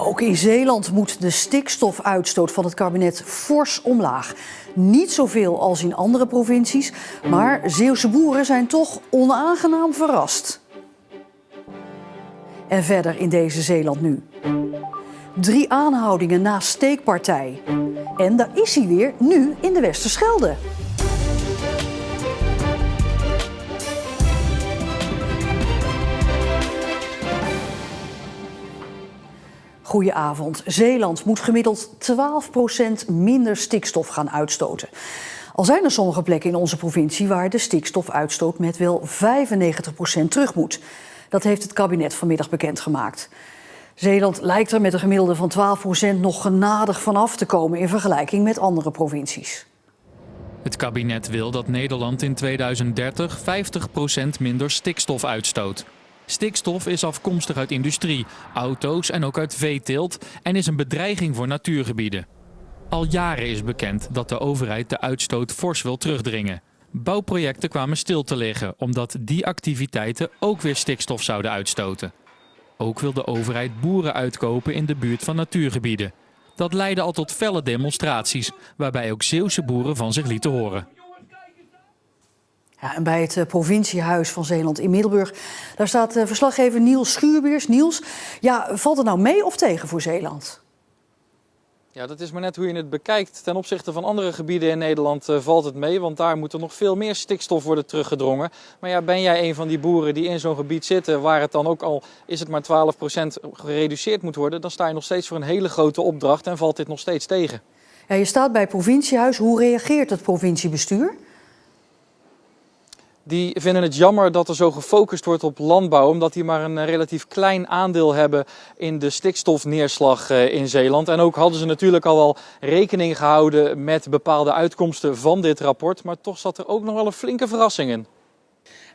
Ook in Zeeland moet de stikstofuitstoot van het kabinet fors omlaag. Niet zoveel als in andere provincies, maar Zeeuwse boeren zijn toch onaangenaam verrast. En verder in deze Zeeland nu. 3 aanhoudingen na steekpartij. En daar is hij weer, nu in de Westerschelde. Goedenavond. Zeeland moet gemiddeld 12% minder stikstof gaan uitstoten. Al zijn er sommige plekken in onze provincie waar de stikstofuitstoot met wel 95% terug moet. Dat heeft het kabinet vanmiddag bekendgemaakt. Zeeland lijkt er met een gemiddelde van 12% nog genadig vanaf te komen in vergelijking met andere provincies. Het kabinet wil dat Nederland in 2030 50% minder stikstof uitstoot. Stikstof is afkomstig uit industrie, auto's en ook uit veeteelt en is een bedreiging voor natuurgebieden. Al jaren is bekend dat de overheid de uitstoot fors wil terugdringen. Bouwprojecten kwamen stil te liggen omdat die activiteiten ook weer stikstof zouden uitstoten. Ook wil de overheid boeren uitkopen in de buurt van natuurgebieden. Dat leidde al tot felle demonstraties, waarbij ook Zeeuwse boeren van zich lieten horen. Ja, en bij het provinciehuis van Zeeland in Middelburg, daar staat verslaggever Niels Schuurbiers. Niels, ja, valt het nou mee of tegen voor Zeeland? Ja, dat is maar net hoe je het bekijkt. Ten opzichte van andere gebieden in Nederland valt het mee, want daar moet er nog veel meer stikstof worden teruggedrongen. Maar ja, ben jij een van die boeren die in zo'n gebied zitten, waar het dan ook al is het maar 12% gereduceerd moet worden, dan sta je nog steeds voor een hele grote opdracht en valt dit nog steeds tegen. Ja, je staat bij het provinciehuis. Hoe reageert het provinciebestuur? Die vinden het jammer dat er zo gefocust wordt op landbouw, omdat die maar een relatief klein aandeel hebben in de stikstofneerslag in Zeeland. En ook hadden ze natuurlijk al wel rekening gehouden met bepaalde uitkomsten van dit rapport, maar toch zat er ook nog wel een flinke verrassing in.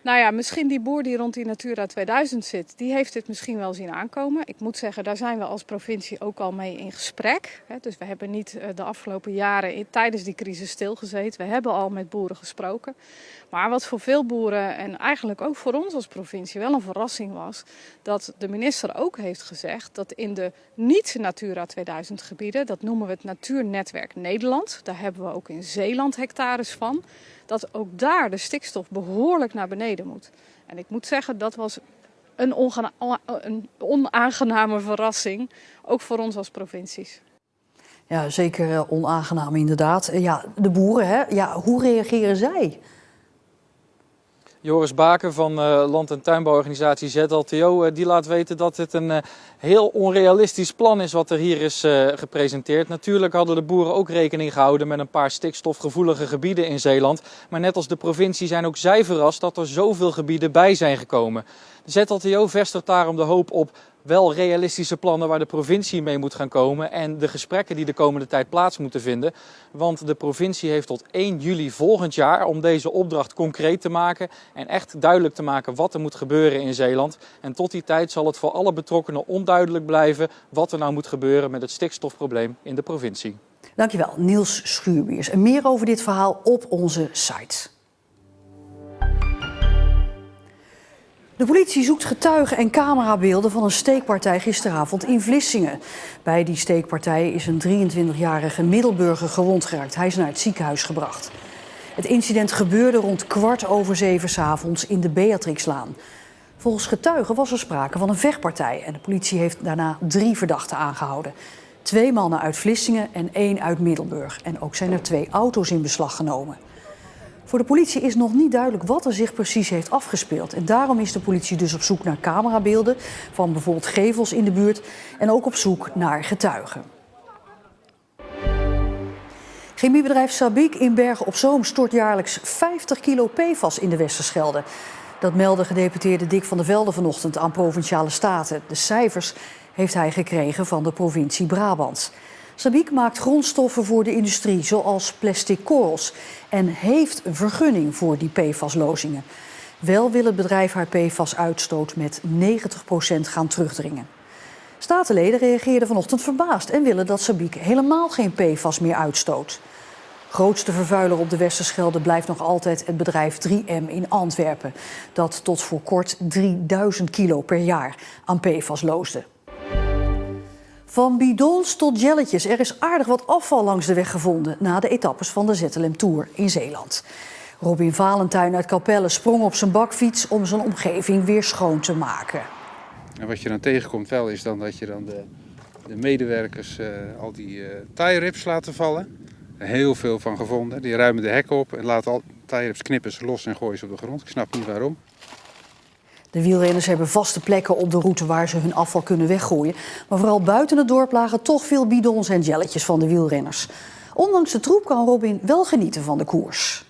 Nou ja, misschien die boer die rond die Natura 2000 zit, die heeft dit misschien wel zien aankomen. Ik moet zeggen, daar zijn we als provincie ook al mee in gesprek. Dus we hebben niet de afgelopen jaren tijdens die crisis stilgezeten. We hebben al met boeren gesproken. Maar wat voor veel boeren en eigenlijk ook voor ons als provincie wel een verrassing was, dat de minister ook heeft gezegd dat in de niet-Natura 2000 gebieden, dat noemen we het Natuurnetwerk Nederland, daar hebben we ook in Zeeland hectares van, dat ook daar de stikstof behoorlijk naar beneden moet. En ik moet zeggen, dat was een onaangename verrassing, ook voor ons als provincies. Ja, zeker onaangenaam inderdaad. Ja, de boeren, hè? Ja, hoe reageren zij? Joris Baken van land- en tuinbouworganisatie ZLTO, die laat weten dat het een heel onrealistisch plan is wat er hier is gepresenteerd. Natuurlijk hadden de boeren ook rekening gehouden met een paar stikstofgevoelige gebieden in Zeeland. Maar net als de provincie zijn ook zij verrast dat er zoveel gebieden bij zijn gekomen. De ZLTO vestigt daarom de hoop op wel realistische plannen waar de provincie mee moet gaan komen en de gesprekken die de komende tijd plaats moeten vinden. Want de provincie heeft tot 1 juli volgend jaar om deze opdracht concreet te maken en echt duidelijk te maken wat er moet gebeuren in Zeeland. En tot die tijd zal het voor alle betrokkenen onduidelijk blijven wat er nou moet gebeuren met het stikstofprobleem in de provincie. Dankjewel, Niels Schuurbiers. En meer over dit verhaal op onze site. De politie zoekt getuigen en camerabeelden van een steekpartij gisteravond in Vlissingen. Bij die steekpartij is een 23-jarige Middelburger gewond geraakt. Hij is naar het ziekenhuis gebracht. Het incident gebeurde rond 6:15 's avonds in de Beatrixlaan. Volgens getuigen was er sprake van een vechtpartij en de politie heeft daarna 3 verdachten aangehouden. 2 mannen uit Vlissingen en 1 uit Middelburg. En ook zijn er 2 auto's in beslag genomen. Voor de politie is nog niet duidelijk wat er zich precies heeft afgespeeld. En daarom is de politie dus op zoek naar camerabeelden van bijvoorbeeld gevels in de buurt en ook op zoek naar getuigen. Chemiebedrijf Sabic in Bergen op Zoom stort jaarlijks 50 kilo PFAS in de Westerschelde. Dat meldde gedeputeerde Dick van der Velde vanochtend aan Provinciale Staten. De cijfers heeft hij gekregen van de provincie Brabant. Sabic maakt grondstoffen voor de industrie, zoals plastic korrels, en heeft een vergunning voor die PFAS-lozingen. Wel wil het bedrijf haar PFAS-uitstoot met 90% gaan terugdringen. Statenleden reageerden vanochtend verbaasd en willen dat Sabic helemaal geen PFAS meer uitstoot. Grootste vervuiler op de Westerschelde blijft nog altijd het bedrijf 3M in Antwerpen, dat tot voor kort 3000 kilo per jaar aan PFAS loosde. Van bidons tot jelletjes. Er is aardig wat afval langs de weg gevonden na de etappes van de ZLM Tour in Zeeland. Robin Valentijn uit Capelle sprong op zijn bakfiets om zijn omgeving weer schoon te maken. En wat je dan tegenkomt wel is dan dat je dan de medewerkers al die tie rips laten vallen. Er heel veel van gevonden. Die ruimen de hekken op en laten al tie rips knippen ze los en gooien ze op de grond. Ik snap niet waarom. De wielrenners hebben vaste plekken op de route waar ze hun afval kunnen weggooien. Maar vooral buiten het dorp lagen toch veel bidons en jelletjes van de wielrenners. Ondanks de troep kan Robin wel genieten van de koers.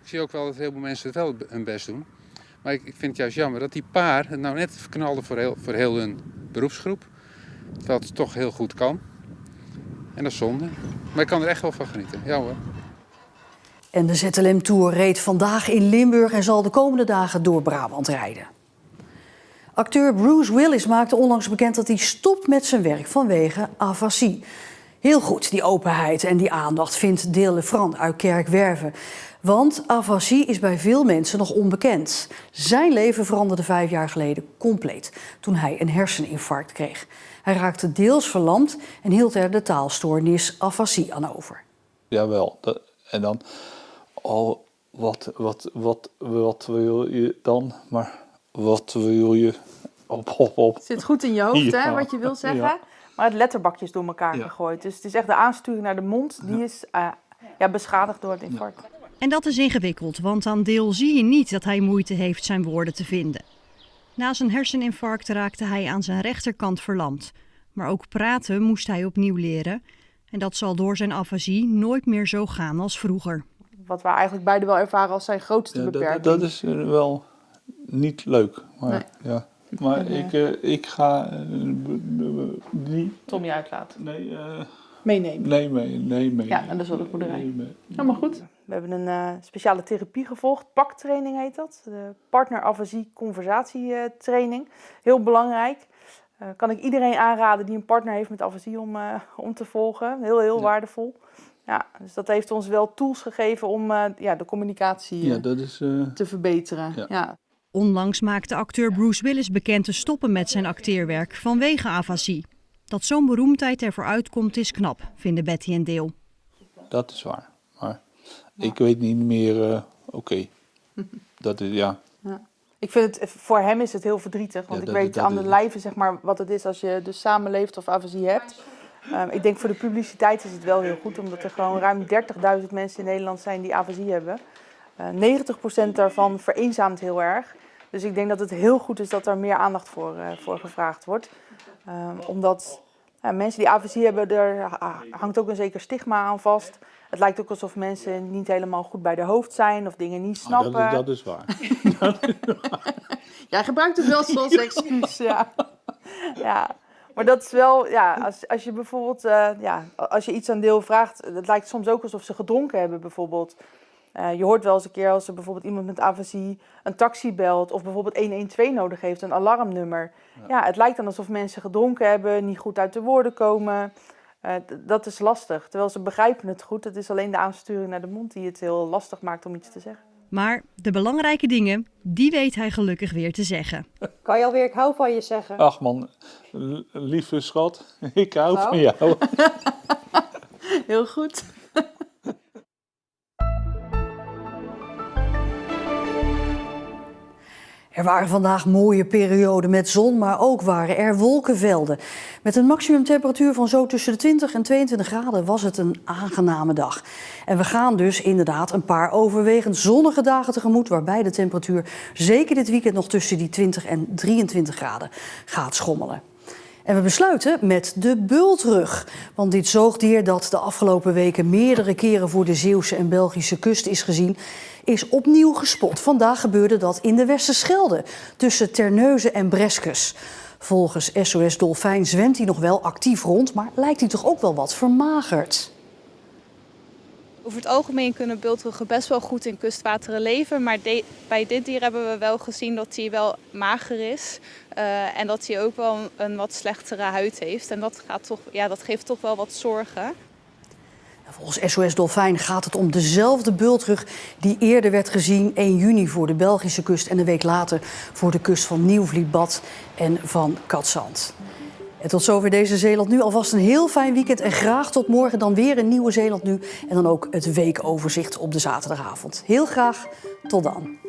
Ik zie ook wel dat heel veel mensen het wel hun best doen. Maar ik vind het juist jammer dat die paar het nou net verknalden voor heel hun beroepsgroep. Terwijl het toch heel goed kan. En dat is zonde. Maar ik kan er echt wel van genieten. Ja hoor. En de ZLM Tour reed vandaag in Limburg en zal de komende dagen door Brabant rijden. Acteur Bruce Willis maakte onlangs bekend dat hij stopt met zijn werk vanwege afasie. Heel goed, die openheid en die aandacht, vindt Deel Lefrand uit Kerkwerve. Want afasie is bij veel mensen nog onbekend. Zijn leven veranderde 5 jaar geleden compleet toen hij een herseninfarct kreeg. Hij raakte deels verlamd en hield er de taalstoornis afasie aan over. Jawel, en dan, oh, wat wil je dan? Maar wat wil je? Op. Het zit goed in je hoofd, Ja. hè, wat je wil zeggen. Ja. Maar het letterbakje is door elkaar gegooid. Dus het is echt de aansturing naar de mond, die is beschadigd door het infarct. En dat is ingewikkeld, want aan Deel zie je niet dat hij moeite heeft zijn woorden te vinden. Na zijn herseninfarct raakte hij aan zijn rechterkant verlamd. Maar ook praten moest hij opnieuw leren. En dat zal door zijn afasie nooit meer zo gaan als vroeger. Wat we eigenlijk beide wel ervaren als zijn grootste beperking. Dat is wel niet leuk. Maar, Nee. ja. Maar ik ga niet... Tom je uitlaten. Nee, Meenemen. nee, mee. Ja, en de zorgboerderij. Nee. Helemaal goed. We hebben een speciale therapie gevolgd. PAC-training heet dat. De Partner Afasie Conversatietraining. Heel belangrijk. Kan ik iedereen aanraden die een partner heeft met afasie om te volgen. Heel waardevol. Ja, dus dat heeft ons wel tools gegeven om de communicatie dat is... te verbeteren. Ja. Ja. Onlangs maakte acteur Bruce Willis bekend te stoppen met zijn acteerwerk vanwege afasie. Dat zo'n beroemdheid ervoor uitkomt is knap, vinden Betty en Deel. Dat is waar. Maar ik weet niet meer... Oké. Dat is, ja... Ik vind het, voor hem is het heel verdrietig. Want ik weet aan de lijve zeg maar, wat het is als je dus samenleeft of afasie hebt. Ik denk voor de publiciteit is het wel heel goed. Omdat er gewoon ruim 30.000 mensen in Nederland zijn die afasie hebben. 90% daarvan vereenzaamt heel erg. Dus ik denk dat het heel goed is dat er meer aandacht voor gevraagd wordt. Omdat mensen die afasie hebben, er hangt ook een zeker stigma aan vast. Het lijkt ook alsof mensen niet helemaal goed bij de hoofd zijn of dingen niet snappen. Dat is waar. Jij gebruikt het wel als excuus, ja. Maar dat is wel, als je bijvoorbeeld, als je iets aan Deel vraagt, het lijkt soms ook alsof ze gedronken hebben bijvoorbeeld. Je hoort wel eens een keer als er bijvoorbeeld iemand met afasie een taxi belt of bijvoorbeeld 112 nodig heeft, een alarmnummer. Ja, het lijkt dan alsof mensen gedronken hebben, niet goed uit de woorden komen. Dat is lastig, terwijl ze begrijpen het goed. Het is alleen de aansturing naar de mond die het heel lastig maakt om iets te zeggen. Maar de belangrijke dingen, die weet hij gelukkig weer te zeggen. Kan je alweer ik hou van je zeggen? Ach man, lieve schat, ik hou van jou. Heel goed. Er waren vandaag mooie perioden met zon, maar ook waren er wolkenvelden. Met een maximumtemperatuur van zo tussen de 20 en 22 graden was het een aangename dag. En we gaan dus inderdaad een paar overwegend zonnige dagen tegemoet, waarbij de temperatuur zeker dit weekend nog tussen die 20 en 23 graden gaat schommelen. En we besluiten met de bultrug. Want dit zoogdier dat de afgelopen weken meerdere keren voor de Zeeuwse en Belgische kust is gezien, is opnieuw gespot. Vandaag gebeurde dat in de Westerschelde, tussen Terneuzen en Breskes. Volgens SOS Dolfijn zwemt hij nog wel actief rond, maar lijkt hij toch ook wel wat vermagerd. Over het algemeen kunnen bultruggen best wel goed in kustwateren leven. Maar bij dit dier hebben we wel gezien dat hij wel mager is. En dat hij ook wel een wat slechtere huid heeft. En dat geeft toch wel wat zorgen. Volgens SOS Dolfijn gaat het om dezelfde bultrug die eerder werd gezien 1 juni voor de Belgische kust en een week later voor de kust van Nieuw-Vlietbad en van Cadzand. En tot zover deze Zeeland Nu. Alvast een heel fijn weekend en graag tot morgen dan weer een nieuwe Zeeland Nu. En dan ook het weekoverzicht op de zaterdagavond. Heel graag, tot dan.